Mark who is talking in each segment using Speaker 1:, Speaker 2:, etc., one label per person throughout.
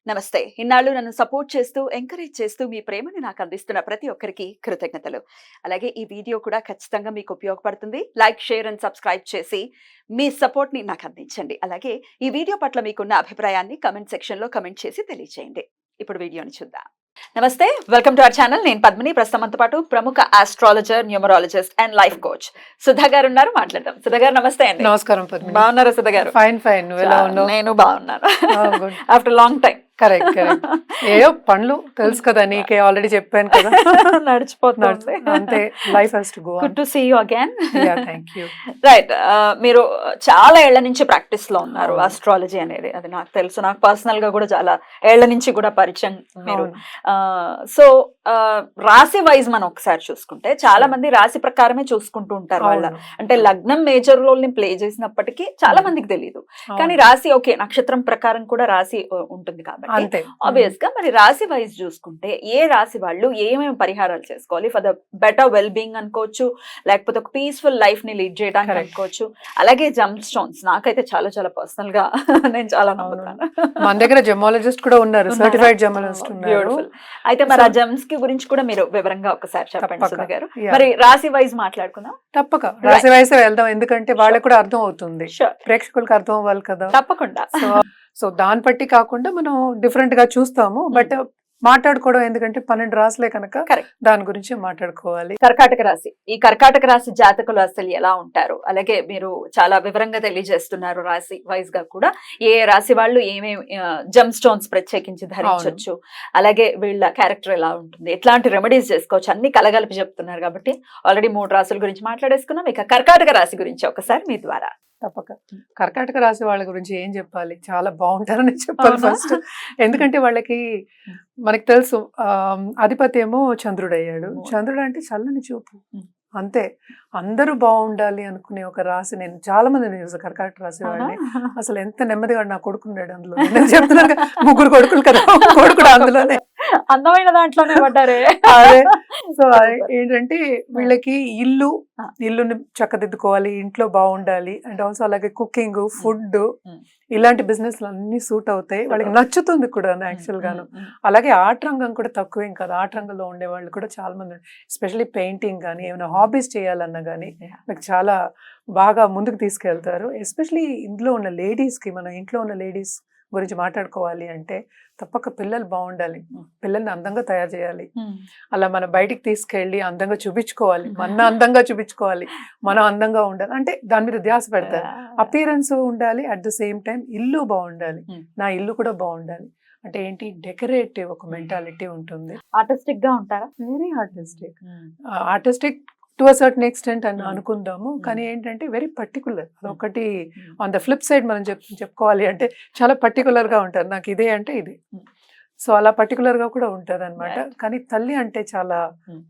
Speaker 1: నమస్తే. ఇన్నాళ్ళు నన్ను సపోర్ట్ చేస్తూ, ఎంకరేజ్ చేస్తూ మీ ప్రేమని నాకు అందిస్తున్న ప్రతి ఒక్కరికి కృతజ్ఞతలు. అలాగే ఈ వీడియో కూడా ఖచ్చితంగా మీకు ఉపయోగపడుతుంది. లైక్, షేర్ అండ్ సబ్స్క్రైబ్ చేసి మీ సపోర్ట్‌ని నాకు అందించండి. అలాగే ఈ వీడియో పట్ల మీకున్న అభిప్రాయాన్ని కామెంట్ సెక్షన్‌లో కామెంట్ చేసి తెలియజేయండి. ఇప్పుడు వీడియోని చూద్దాం. నమస్తే. Welcome to our channel. నేను పద్మిని. ప్రస్తుతం మనతో పాటు ప్రముఖ astrologer, numerologist and life coach Sudha గారు ఉన్నారు. మాట్లాడదాం. సుధా గారు నమస్తే అండి.
Speaker 2: నమస్కారం పద్మిని.
Speaker 1: బాగున్నారా సుధా గారు?
Speaker 2: Fine fine. నువ్వు ఎలా ఉన్నావు?
Speaker 1: నేను బాగున్నాను. After long time.
Speaker 2: Correct correct. ఏయో పనులు తెలుసు కదా నీకే, ఆల్రెడీ చెప్పాను కదా.
Speaker 1: నడిచిపోతుంది
Speaker 2: అంతే, life has to go on.
Speaker 1: Good to see you again.
Speaker 2: Yeah, thank you.
Speaker 1: Right. మీరు చాలా ఏళ్ల నుంచి ప్రాక్టీస్ లో ఉన్నారు ఆస్ట్రాలజీ అనేది. అది నాకు తెలుసు. నాకు పర్సనల్ గా కూడా చాలా ఏళ్ల నుంచి కూడా పరిచయం మీరు. సో రాశి వైజ్ మనం ఒకసారి చూసుకుంటే చాలా మంది రాశి ప్రకారమే చూసుకుంటూ ఉంటారు. వాళ్ళ అంటే లగ్నం మేజర్ రోల్ ని ప్లే చేసినప్పటికీ చాలా మందికి తెలియదు. కానీ రాశి ఓకే, నక్షత్రం ప్రకారం కూడా రాశి ఉంటుంది కాబట్టి ఆబ్వియస్ గా మరి రాశి వైజ్ చూసుకుంటే ఏ రాశి వాళ్ళు ఏమేమి పరిహారాలు చేసుకోవాలి for the better well being అనుకోవచ్చు, లేకపోతే ఒక పీస్ఫుల్ లైఫ్ ని లీడ్ చేయడానికి అనుకోవచ్చు. అలాగే జమ్ స్టోన్స్ నాకైతే చాలా చాలా పర్సనల్ గా నేను చాలా నమ్ముతాను.
Speaker 2: మన దగ్గర జెమాలజిస్ట్ కూడా ఉన్నారు, సర్టిఫైడ్ జెమాలజిస్ట్ ఉన్నారు.
Speaker 1: అయితే మరి ఆ జమ్స్ కి గురించి కూడా మీరు వివరంగా ఒకసారి చెప్పండి సుధా గారు. మరి రాశి వైజ్ మాట్లాడుకుందాం.
Speaker 2: తప్పక రాశి వైజ్ వెళ్దాం, ఎందుకంటే వాళ్ళకి కూడా అర్థం అవుతుంది, ప్రేక్షకులకు అర్థం అవ్వాలి కదా.
Speaker 1: తప్పకుండా.
Speaker 2: సో దాన్ని బట్టి కాకుండా మనం డిఫరెంట్ గా చూస్తాము, బట్ మాట్లాడుకోవడం ఎందుకంటే 12 రాశులే కనుక దాని గురించి మాట్లాడుకోవాలి.
Speaker 1: కర్కాటక రాశి, ఈ కర్కాటక రాశి జాతకులు అసలు ఎలా ఉంటారు, అలాగే మీరు చాలా వివరంగా తెలియజేస్తున్నారు రాశి వైజ్ గా కూడా ఏ రాశి వాళ్ళు ఏమేమి జమ్ స్టోన్స్ ప్రత్యేకించి ధరించవచ్చు, అలాగే వీళ్ళ క్యారెక్టర్ ఎలా ఉంటుంది, ఎట్లాంటి రెమెడీస్ చేసుకోవచ్చు, అన్ని కలగలిపి చెప్తున్నారు. కాబట్టి ఆల్రెడీ 3 రాశుల గురించి మాట్లాడేసుకున్నాం. ఇక కర్కాటక రాశి గురించి ఒకసారి మీ ద్వారా.
Speaker 2: తప్పక కర్కాటక రాశి వాళ్ళ గురించి ఏం చెప్పాలి, చాలా బాగుంటారని చెప్పాలి ఫస్ట్. ఎందుకంటే వాళ్ళకి మనకి తెలుసు అధిపతి ఏమో చంద్రుడు అయ్యాడు. చంద్రుడు అంటే చల్లని చూపు, అంతే. అందరూ బాగుండాలి అనుకునే ఒక రాశి. నేను చాలా మంది కర్కాటక రాశి వాళ్ళని అసలు ఎంత నెమ్మదిగా నా కొడుకున్నాడు అందులో. నేను చెప్తున్నాను 3 కొడుకులు కదా, కొడుకుడు అందులోనే
Speaker 1: అందమైన దాంట్లోనే పడ్డారే.
Speaker 2: అదే. సో ఏంటంటే వీళ్ళకి ఇల్లుని చక్కదిద్దుకోవాలి, ఇంట్లో బాగుండాలి, అండ్ ఆల్సో అలాగే కుకింగ్, ఫుడ్, ఇలాంటి బిజినెస్లు అన్ని సూట్ అవుతాయి. వాళ్ళకి నచ్చుతుంది కూడా యాక్చువల్ గాను. అలాగే ఆర్ట్ రంగం కూడా తక్కువేం కదా, ఆర్ట్ రంగంలో ఉండే వాళ్ళు కూడా చాలా మంది, ఎస్పెషల్లీ పెయింటింగ్ కానీ ఏమైనా హాబీస్ చేయాలన్నా కానీ నాకు చాలా బాగా ముందుకు తీసుకెళ్తారు. ఎస్పెషల్లీ ఇంట్లో ఉన్న లేడీస్కి, మన ఇంట్లో ఉన్న లేడీస్ గురించి మాట్లాడుకోవాలి అంటే తప్పక పిల్లలు బాగుండాలి, పిల్లల్ని అందంగా తయారు చేయాలి. అలా మనం బయటికి తీసుకెళ్ళి అందంగా చూపించుకోవాలి, మన అందంగా చూపించుకోవాలి, మనం అందంగా ఉండాలి అంటే దాని మీద ధ్యాస పెడతారు. అపియరెన్స్ ఉండాలి, అట్ ద సేమ్ టైం ఇల్లు బాగుండాలి, నా ఇల్లు కూడా బాగుండాలి. అంటే ఏంటి, డెకరేటివ్ ఒక మెంటాలిటీ ఉంటుంది.
Speaker 1: ఆర్టిస్టిక్ గా ఉంటారా?
Speaker 2: Very artistic to a certain extent అని అనుకుందాము. కానీ ఏంటంటే వెరీ పర్టికులర్. అదొకటి ఆన్ ద ఫ్లిప్ సైడ్ మనం చెప్పుకోవాలి అంటే చాలా పర్టికులర్ గా ఉంటారు. నాకు ఇదే అంటే ఇది, సో అలా పర్టికులర్ గా కూడా ఉంటారు అనమాట. కానీ తల్లి అంటే చాలా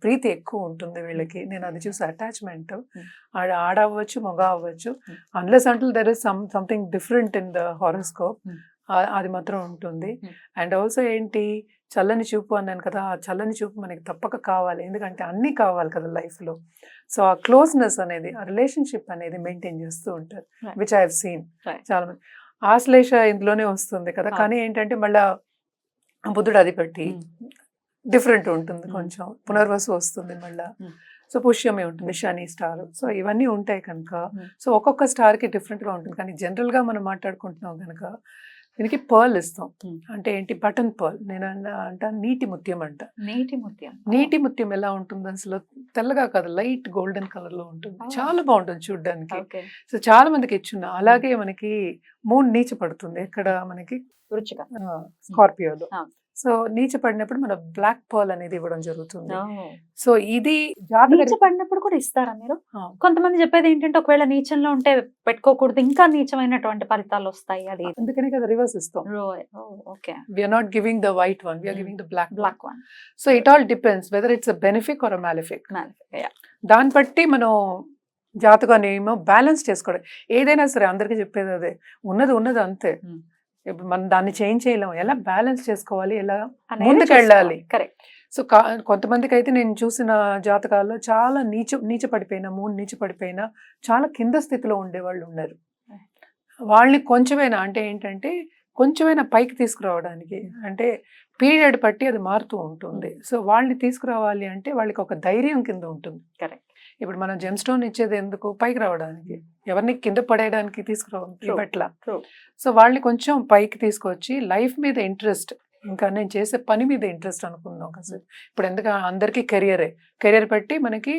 Speaker 2: ప్రీతి ఎక్కువ ఉంటుంది వీళ్ళకి. నేను అది చూసి అటాచ్మెంట్, ఆడ అవ్వచ్చు, మగ అవ్వచ్చు, unless until there is something different in the horoscope, అది మాత్రం ఉంటుంది. అండ్ ఆల్సో ఏంటి, చల్లని చూపు అన్నాను కదా, ఆ చల్లని చూపు మనకి తప్పక కావాలి, ఎందుకంటే అన్నీ కావాలి కదా లైఫ్లో. సో ఆ క్లోజ్నెస్ అనేది, ఆ రిలేషన్షిప్ అనేది మెయింటైన్ చేస్తూ ఉంటారు, విచ్ ఐ హావ్ సీన్ చాలా మంది. ఆశ్లేష ఇందులోనే వస్తుంది కదా, కానీ ఏంటంటే మళ్ళా బుద్ధుడు అధిపతి డిఫరెంట్ ఉంటుంది కొంచెం, పునర్వసు వస్తుంది మళ్ళా, సో పుష్యమే ఉంటుంది, శని స్టార్, సో ఇవన్నీ ఉంటాయి కనుక సో ఒక్కొక్క స్టార్కి డిఫరెంట్గా ఉంటుంది. కానీ జనరల్గా మనం మాట్లాడుకుంటున్నాం కనుక దీనికి పర్ల్ ఇస్తాం. అంటే ఏంటి, బటన్ పర్ల్. నేను నీటి ముత్యం అంట. నీటి ముత్యం ఎలా ఉంటుంది అసలు, తెల్లగా కాదు, లైట్ గోల్డెన్ కలర్ లో ఉంటుంది, చాలా బాగుంటుంది చూడ్డానికి. సో చాలా మందికి ఇచ్చున్నా. అలాగే మనకి మూన్ నీచ పడుతుంది ఎక్కడ, మనకి స్కార్పియోలో. సో నీచ పడినప్పుడు మన బ్లాక్ పర్ల్ అనేది ఇవ్వడం జరుగుతుంది. సో ఇది
Speaker 1: నీచ పడినప్పుడు కూడా ఇస్తారా మీరు? కొంతమంది చెప్పేది ఏంటంటే ఒకవేళ నీచంలో ఉంటే పెట్టుకోకూడదు, ఇంకా నీచమైనటువంటి ఫలితాలు వస్తాయి, అది
Speaker 2: అందుకనే కదా రివర్స్ ఇస్తాం. We are not giving the white one, we are giving the black one. So it all depends whether it's a benefic or a malefic. దాన్ని బట్టి మనం జాతకాన్ని ఏమో బ్యాలెన్స్ చేసుకోవడం. ఏదైనా సరే అందరికీ చెప్పేది అదే, ఉన్నది అంతే, మనం దాన్ని చేంజ్ చేయలేము. ఎలా బ్యాలెన్స్ చేసుకోవాలి, ఎలా ముందుకు వెళ్ళాలి. సో కొంతమందికి అయితే నేను చూసిన జాతకాల్లో చాలా నీచ పడిపోయినా, మూన్ నీచ పడిపోయినా చాలా కింద స్థితిలో ఉండేవాళ్ళు ఉన్నారు. వాళ్ళని కొంచెమైనా, అంటే ఏంటంటే కొంచెమైనా పైకి తీసుకురావడానికి, అంటే పీరియడ్ బట్టి అది మారుతూ ఉంటుంది. సో వాళ్ళని తీసుకురావాలి అంటే వాళ్ళకి ఒక ధైర్యం కింద ఉంటుంది.
Speaker 1: కరెక్ట్.
Speaker 2: ఇప్పుడు మనం జెమ్ స్టోన్ ఇచ్చేది ఎందుకు? పైకి రావడానికి, ఎవరిని కింద పడేయడానికి ఇవ్వట్ల. సో వాళ్ళని కొంచెం పైకి తీసుకొచ్చి లైఫ్ మీద ఇంట్రెస్ట్, ఇంకా నేను చేసే పని మీద ఇంట్రెస్ట్ అనుకుందాం కాసేపు. ఇప్పుడు ఎందుకు అందరికీ కెరియర్ పెట్టి మనకి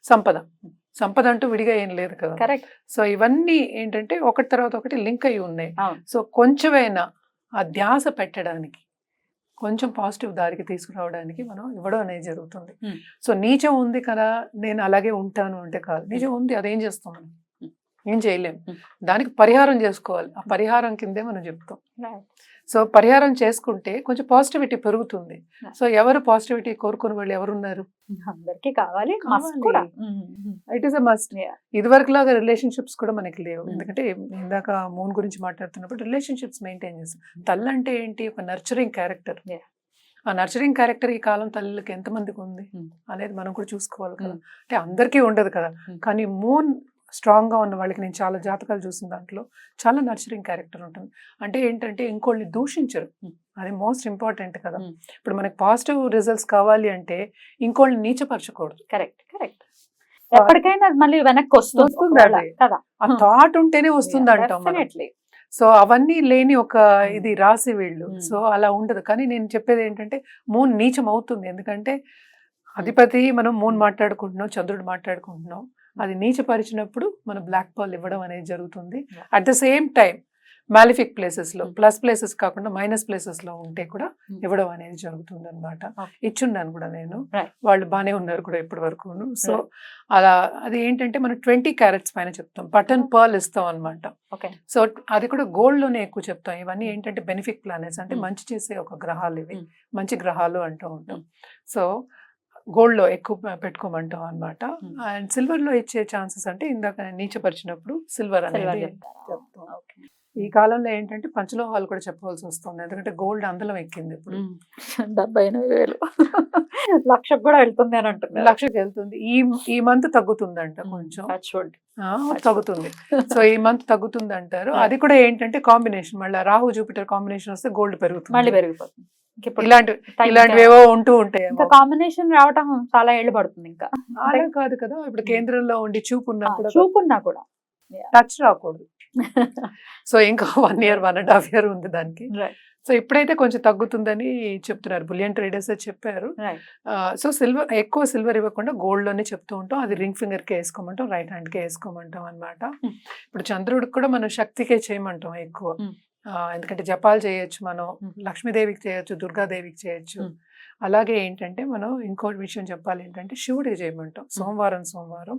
Speaker 2: సంపద అంటూ విడిగా ఏం లేదు కదా.
Speaker 1: కరెక్ట్.
Speaker 2: సో ఇవన్నీ ఏంటంటే ఒకటి తర్వాత ఒకటి లింక్ అయ్యి ఉన్నాయి. సో కొంచెమైనా ఆ ధ్యాస పెట్టడానికి, కొంచెం పాజిటివ్ దారికి తీసుకురావడానికి మనం ఇవ్వడం అనేది జరుగుతుంది. సో నీచం ఉంది కదా నేను అలాగే ఉంటాను అంటే కాదు, నీచం ఉంది అదేం చేస్తాం మనం, ఏం చేయలేం. దానికి పరిహారం చేసుకోవాలి. ఆ పరిహారం కిందే మనం చెప్తాం. సో పరిహారం చేసుకుంటే కొంచెం పాజిటివిటీ పెరుగుతుంది. సో ఎవరు పాజిటివిటీ కోరుకునే వాళ్ళు ఎవరున్నారు?
Speaker 1: అందరికీ కావాలి.
Speaker 2: It is a must. ఇదివరకు లాగా రిలేషన్షిప్స్ కూడా మనకి లేవు. ఎందుకంటే ఇందాక మూన్ గురించి మాట్లాడుతున్నప్పుడు రిలేషన్షిప్స్ మెయింటైన్ చేస్తాం. తల్లి అంటే ఏంటి? ఒక నర్చరింగ్ క్యారెక్టర్. ఆ నర్చరింగ్ క్యారెక్టర్ ఈ కాలం తల్లికి ఎంతమందికి ఉంది అనేది మనం కూడా చూసుకోవాలి కదా. అంటే అందరికీ ఉండదు కదా. కానీ మూన్ స్ట్రాంగ్ గా ఉన్న వాళ్ళకి, నేను చాలా జాతకాలు చూసిన దాంట్లో చాలా నర్చరింగ్ క్యారెక్టర్ ఉంటుంది. అంటే ఏంటంటే ఇంకోళ్ళని దూషించరు, అది మోస్ట్ ఇంపార్టెంట్ కదా. ఇప్పుడు మనకి పాజిటివ్ రిజల్ట్స్ కావాలి అంటే ఇంకోళ్ళని నీచపరచకూడదు.
Speaker 1: కరెక్ట్. ఎప్పటికైనా మళ్ళీ వెనక్కి వస్తుంది కదా.
Speaker 2: ఆ థాట్ ఉంటేనే వస్తుంది అంటాం మనం. సో అవన్నీ లేని ఒక ఇది రాసి వీళ్ళు. సో అలా ఉండదు. కానీ నేను చెప్పేది ఏంటంటే మూన్ నీచం అవుతుంది. ఎందుకంటే అధిపతి మనం మూన్ మాట్లాడుకుంటున్నాం, చంద్రుడు మాట్లాడుకుంటున్నాం. అది నీచపరిచినప్పుడు మనం బ్లాక్ బాల్ ఇవ్వడం అనేది జరుగుతుంది. At the same time malefic places లో, ప్లస్ ప్లేసెస్ కాకుండా మైనస్ ప్లేసెస్ లో ఉంటే కూడా ఇవ్వడం అనేది జరుగుతుంది అనమాట. ఇచ్చున్నాను కూడా నేను, వాళ్ళు బాగానే ఉన్నారు కూడా ఇప్పటి వరకు. సో అలా అది ఏంటంటే మనం 20 క్యారెట్స్ పైన చెప్తాం, బటన్ పర్ల్ ఇస్తాం అనమాట. సో అది కూడా గోల్డ్ లోనే ఎక్కువ చెప్తాం. ఇవన్నీ ఏంటంటే బెనిఫిక్ ప్లానెట్స్, అంటే మంచి చేసే ఒక గ్రహాలు, ఇవి మంచి గ్రహాలు అంటూ ఉంటాం. సో గోల్డ్ లో ఎక్కువ పెట్టుకోమంటాం అనమాట. అండ్ సిల్వర్ లో ఇచ్చే ఛాన్సెస్ అంటే ఇందాక నీచపరిచినప్పుడు సిల్వర్ అనేది చెప్తాం. ఈ కాలంలో ఏంటంటే పంచలోహాలు కూడా చెప్పవలసి వస్తుంది. ఎందుకంటే గోల్డ్ అందలం ఎక్కింది ఇప్పుడు.
Speaker 1: 78,000 లక్షకు కూడా వెళ్తుంది అని అంటుంది.
Speaker 2: లక్షకు వెళ్తుంది. ఈ మంత్ తగ్గుతుందంట, కొంచెం తగ్గుతుంది. సో ఈ మంత్ తగ్గుతుంది అంటారు. అది కూడా ఏంటంటే కాంబినేషన్, మళ్ళీ రాహు జూపిటర్ కాంబినేషన్ వస్తే గోల్డ్ పెరుగుతుంది, మళ్ళీ పెరిగిపోతుంది. ఇలాంటివేవో ఉంటూ ఉంటాయి.
Speaker 1: కాంబినేషన్ రావటం చాలా ఏళ్ళు పడుతుంది. ఇంకా
Speaker 2: అలా కాదు కదా. ఇప్పుడు కేంద్రంలో ఉండి చూపున్నా కూడా టచ్ రాకూడదు. సో ఇంకా 1 year 1.5 year ఉంది దానికి. సో ఇప్పుడైతే కొంచెం తగ్గుతుందని చెప్తున్నారు, బులియన్ ట్రేడర్స్ చెప్పారు. సో ఎక్కువ సిల్వర్ ఇవ్వకుండా గోల్డ్ లోనే చెప్తూ ఉంటాం. అది రింగ్ ఫింగర్ కే వేసుకోమంటాం, రైట్ హ్యాండ్ కే వేసుకోమంటాం అనమాట. ఇప్పుడు చంద్రుడికి కూడా మనం శక్తికే చేయమంటాం ఎక్కువ. ఎందుకంటే జపాలు చేయొచ్చు, మనం లక్ష్మీదేవికి చేయొచ్చు, దుర్గాదేవికి చేయొచ్చు. అలాగే ఏంటంటే మనం ఇంకోటి విషయం చెప్పాలి ఏంటంటే శివుడికి చేయమంటాం. సోమవారం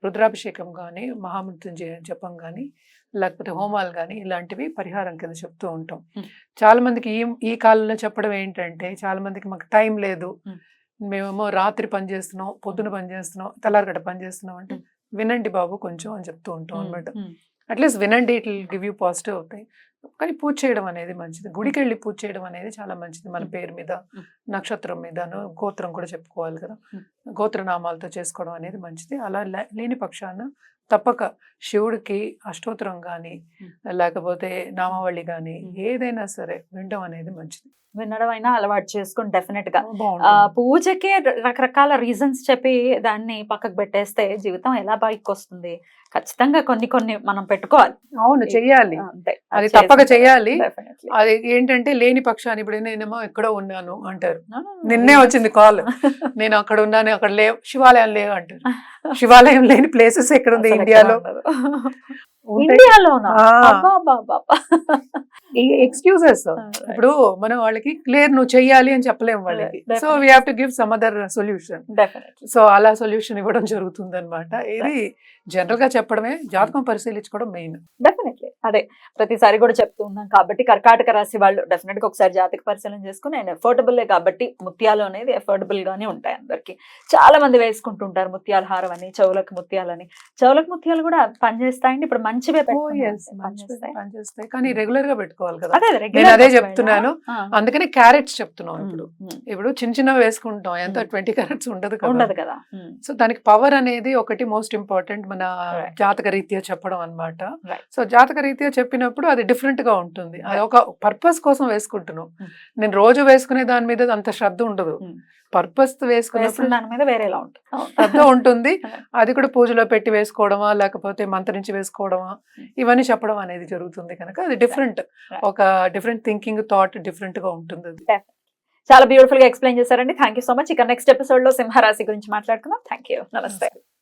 Speaker 2: రుద్రాభిషేకం కానీ, మహామృత్యుంజయ జపం కానీ, లేకపోతే హోమాలు కానీ ఇలాంటివి పరిహారం కింద చెప్తూ ఉంటాం. చాలా మందికి ఈ కాలంలో చెప్పడం ఏంటంటే, చాలా మందికి మాకు టైం లేదు, మేమేమో రాత్రి పని చేస్తున్నాం, పొద్దున పని చేస్తున్నాం, తెల్లారగడ పని చేస్తున్నాం అంటే వినండి బాబు కొంచెం అని చెప్తూ ఉంటాం అనమాట. అట్లీస్ట్ వినండి, it will give you positive అవుతాయి. కానీ పూజ చేయడం అనేది మంచిది. గుడికి వెళ్ళి పూజ చేయడం అనేది చాలా మంచిది. మన పేరు మీద, నక్షత్రం మీదను, గోత్రం కూడా చెప్పుకోవాలి కదా, గోత్రనామాలతో చేసుకోవడం అనేది మంచిది. అలా లేని పక్షాన తప్పక శివుడికి అష్టోత్తరం కానీ, లేకపోతే నామావళి కానీ ఏదైనా సరే వినడం అనేది మంచిది.
Speaker 1: వినడం అయినా అలవాటు చేసుకుని డెఫినెట్ గా. పూజకే రకరకాల రీజన్స్ చెప్పి దాన్ని పక్కకు పెట్టేస్తే జీవితం ఎలా పైకి వస్తుంది? ఖచ్చితంగా కొన్ని మనం పెట్టుకోవాలి.
Speaker 2: అవును, చెయ్యాలి, అది తప్పక చెయ్యాలి. అది ఏంటంటే లేని పక్షాన్ని, ఇప్పుడు నేనేమో ఎక్కడో ఉన్నాను అంటారు, నిన్నే వచ్చింది కాల్, నేను అక్కడ ఉన్నాను, అక్కడ లేవు, శివాలయం లేవు అంటారు. శివాలయం లేని ప్లేసెస్ ఎక్కడ ఉంది ఇండియాలో? ఎక్స్క్యూజెస్. ఇప్పుడు మనం వాళ్ళకి క్లియర్ నువ్వు చెయ్యాలి అని చెప్పలేము వాళ్ళకి. So we have to give some other solution. So అలా సొల్యూషన్ ఇవ్వడం జరుగుతుంది అనమాట. ఇది జనరల్ గా చెప్పడమే, జాతకం పరిశీలించుకోవడం మెయిన్.
Speaker 1: డెఫినెట్లీ అదే ప్రతిసారి కూడా చెప్తూ ఉన్నాం కాబట్టి కర్కాటక రాశి వాళ్ళు డెఫినెట్ గా ఒకసారి జాతక పరిశీలన చేసుకుని, ఆయన ఎఫోర్డబుల్ కాబట్టి ముత్యాలు అనేది ఎఫోర్డబుల్ గానే ఉంటాయి అందరికి. చాలా మంది వేసుకుంటుంటారు ముత్యాల హారం అని, చెవులకు ముత్యాలని. చెవులకు ముత్యాలు కూడా పనిచేస్తాయండి ఇప్పుడు? మంచివే
Speaker 2: పనిచేస్తాయి, కానీ రెగ్యులర్ గా పెట్టుకోవాలి కదా. నేను అదే చెప్తున్నాను, అందుకని క్యారెట్స్ చెప్తున్నాం. ఇప్పుడు చిన్న వేసుకుంటాం, ఎంత 20 క్యారెట్స్ ఉండదు కదా. సో దానికి పవర్ అనేది ఒకటి మోస్ట్ ఇంపార్టెంట్ మన జాతక రీత్యా చెప్పడం అన్నమాట. సో జాతక రీత్యా రీతిగా చెప్పినప్పుడు అది డిఫరెంట్ గా ఉంటుంది. అది
Speaker 1: Right.
Speaker 2: ఒక పర్పస్ కోసం వేసుకుంటున్నాం.
Speaker 1: Mm.
Speaker 2: నేను రోజు వేసుకునే దాని మీద అంత శ్రద్ధ ఉండదు.
Speaker 1: Mm.
Speaker 2: పర్పస్
Speaker 1: వేసుకున్న
Speaker 2: వేసుకున్నప్పుడు
Speaker 1: దాని మీద వేరేలా ఉంటుంది. అవును.
Speaker 2: శ్రద్ధ ఉంటుంది.
Speaker 1: Right.
Speaker 2: అది కూడా పూజలో పెట్టి వేసుకోవడమా లేకపోతే మంత్రించి వేసుకోవడమా
Speaker 1: Mm.
Speaker 2: ఇవన్నీ చెప్పడం అనేది జరుగుతుంది కనుక అది డిఫరెంట్.
Speaker 1: Right.
Speaker 2: ఒక డిఫరెంట్ థింకింగ్ థాట్ డిఫరెంట్ గా ఉంటుంది అది.
Speaker 1: చాలా బ్యూటిఫుల్ గా ఎక్స్ప్లెయిన్ చేశారండి. Thank you so much. ఇక నెక్స్ట్ ఎపిసోడ్ లో సింహరాశి గురించి మాట్లాడుకుందాం. Thank you. నమస్తే.